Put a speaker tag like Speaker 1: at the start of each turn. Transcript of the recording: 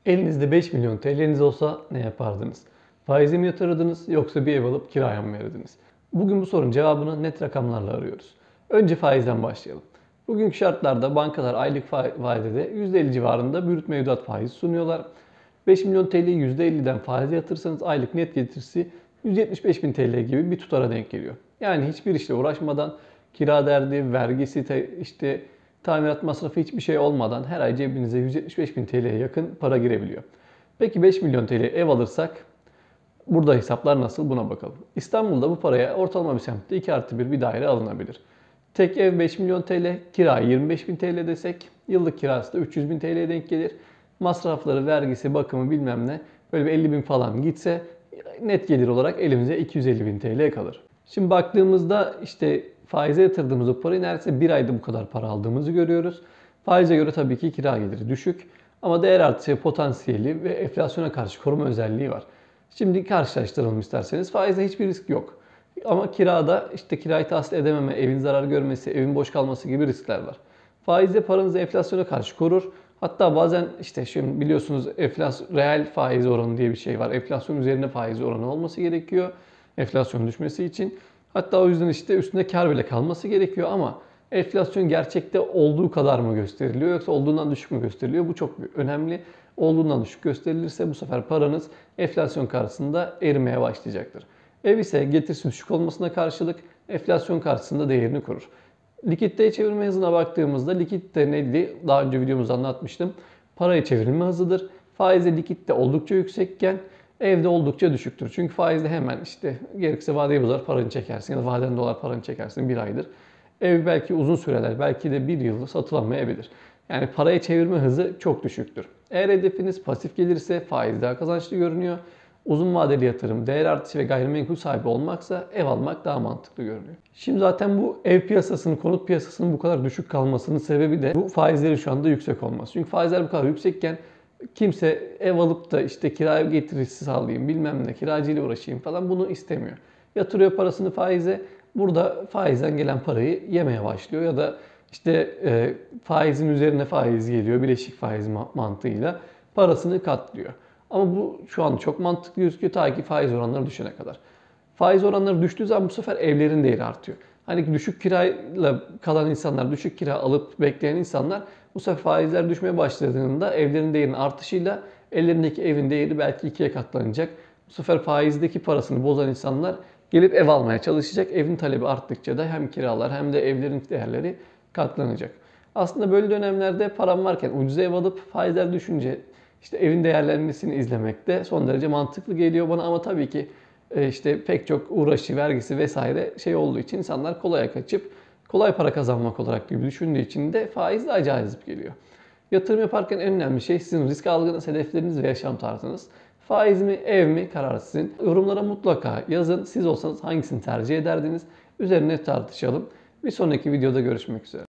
Speaker 1: Elinizde 5 milyon TL'niz olsa ne yapardınız? Faize mi yatırırdınız yoksa bir ev alıp kiraya mı verirdiniz? Bugün bu sorunun cevabını net rakamlarla arıyoruz. Önce faizden başlayalım. Bugünkü şartlarda bankalar aylık vadede %50 civarında brüt mevduat faizi sunuyorlar. 5 milyon TL'yi %50'den faize yatırırsanız aylık net getirisi 175 bin TL gibi bir tutara denk geliyor. Yani hiçbir işle uğraşmadan, kira derdi, vergisi, tamirat masrafı hiçbir şey olmadan her ay cebinize 175 bin TL'ye yakın para girebiliyor. Peki 5 milyon TL ev alırsak burada hesaplar nasıl, buna bakalım. İstanbul'da bu paraya ortalama bir semtte 2+1 bir daire alınabilir. Tek ev 5 milyon TL, kira 25 bin TL desek yıllık kirası da 300 bin TL'ye denk gelir. Masrafları, vergisi, bakımı bilmem ne böyle bir 50 bin falan gitse net gelir olarak elimize 250 bin TL kalır. Şimdi baktığımızda faize yatırdığımız o parayı neredeyse bir ayda bu kadar para aldığımızı görüyoruz. Faize göre tabii ki kira geliri düşük ama değer artışı potansiyeli ve enflasyona karşı koruma özelliği var. Şimdi karşılaştıralım isterseniz. Faizde hiçbir risk yok. Ama kirada kirayı tahsil edememe, evin zarar görmesi, evin boş kalması gibi riskler var. Faizde paranızı enflasyona karşı korur. Hatta bazen şimdi biliyorsunuz reel faiz oranı diye bir şey var. Enflasyon üzerine faiz oranı olması gerekiyor. Enflasyon düşmesi için. Hatta o yüzden üstünde kar bile kalması gerekiyor ama enflasyon gerçekte olduğu kadar mı gösteriliyor yoksa olduğundan düşük mü gösteriliyor? Bu çok önemli. Olduğundan düşük gösterilirse bu sefer paranız enflasyon karşısında erimeye başlayacaktır. Ev ise getirisi düşük olmasına karşılık enflasyon karşısında değerini korur. Likiditeye çevirme hızına baktığımızda likitte neydi? Daha önce videomuzda anlatmıştım. Parayı çevirme hızıdır. Faizde likitte oldukça yüksekken evde oldukça düşüktür. Çünkü faizde hemen gerekirse vadeli dolar paranı çekersin ya da vadeli dolar paranı çekersin bir aydır. Ev belki uzun süreler, belki de bir yılda satılamayabilir. Yani paraya çevirme hızı çok düşüktür. Eğer hedefiniz pasif gelirse faiz daha kazançlı görünüyor. Uzun vadeli yatırım, değer artışı ve gayrimenkul sahibi olmaksa ev almak daha mantıklı görünüyor. Şimdi zaten bu ev piyasasının, konut piyasasının bu kadar düşük kalmasının sebebi de bu faizlerin şu anda yüksek olması. Çünkü faizler bu kadar yüksekken kimse ev alıp da kiraya getirisi sağlayayım, bilmem ne, kiracıyla uğraşayım falan bunu istemiyor. Yatırıyor parasını faize, burada faizden gelen parayı yemeye başlıyor ya da faizin üzerine faiz geliyor, bileşik faiz mantığıyla parasını katlıyor. Ama bu şu an çok mantıklı gözüküyor ta ki faiz oranları düşene kadar. Faiz oranları düştüğü zaman bu sefer evlerin değeri artıyor. Hani düşük kirayla kalan insanlar, düşük kira alıp bekleyen insanlar bu sefer faizler düşmeye başladığında evlerin değerinin artışıyla ellerindeki evin değeri belki ikiye katlanacak. Bu sefer faizdeki parasını bozan insanlar gelip ev almaya çalışacak. Evin talebi arttıkça da hem kiralar hem de evlerin değerleri katlanacak. Aslında böyle dönemlerde param varken ucuz ev alıp faizler düşünce evin değerlenmesini izlemek de son derece mantıklı geliyor bana ama tabii ki pek çok uğraşı, vergisi vesaire olduğu için insanlar kolaya kaçıp kolay para kazanmak olarak gibi düşündüğü için de faiz daha cazip geliyor. Yatırım yaparken en önemli şey sizin risk algınız, hedefleriniz ve yaşam tarzınız. Faiz mi, ev mi karar sizin. Yorumlara mutlaka yazın. Siz olsanız hangisini tercih ederdiniz? Üzerine tartışalım. Bir sonraki videoda görüşmek üzere.